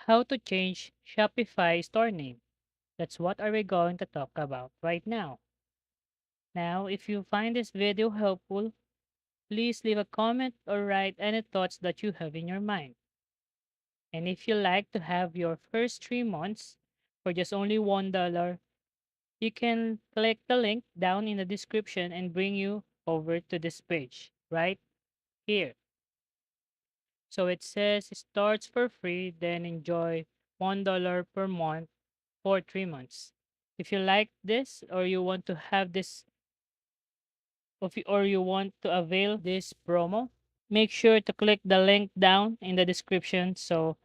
how to change Shopify store name. That's what are we going to talk about right now. Now, if you find this video helpful, please leave a comment or write any thoughts that you have in your mind. And if you like to have your first 3 months for just only $1, you can click the link down in the description and bring you over to this page right here. So it says it starts for free, then enjoy $1 per month for 3 months. If you like this or you want to have this or you want to avail this promo, make sure to click the link down in the description. So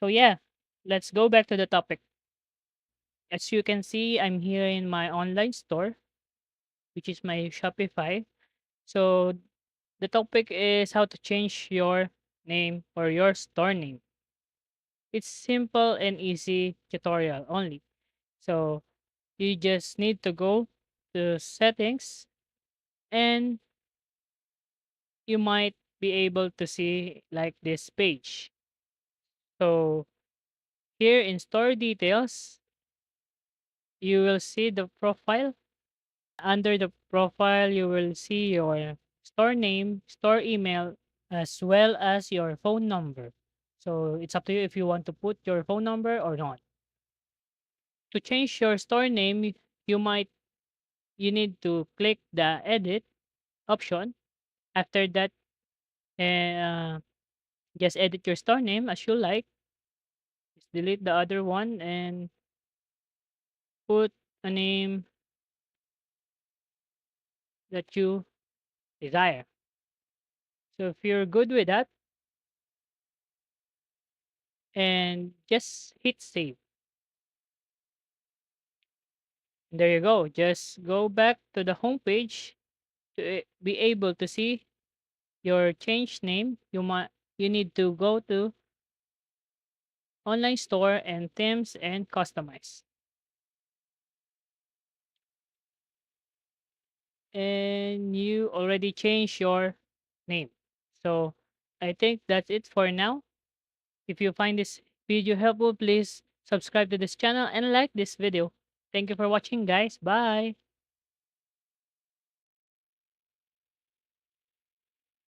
yeah, let's go back to the topic. As you can see, I'm here in my online store, which is my Shopify. So the topic is how to change your name or your store name. It's simple and easy tutorial only. So you just need to go to settings and you might be able to see like this page. So here in store details, you will see the profile. Under the profile, you will see your store name, store email, as well as your phone number. So it's up to you if you want to put your phone number or not. To change your store name, you might you need to click the edit option. After that, uh, just edit your store name as you like. Just delete the other one and put a name that you desire. So if you're good with that, and just hit save. And there you go. Just go back to the home page to be able to see your change name. You need to go to online store and themes and customize. And you already changed your name. So I think that's it for now. If you find this video helpful, please subscribe to this channel and like this video. Thank you for watching, guys. Bye.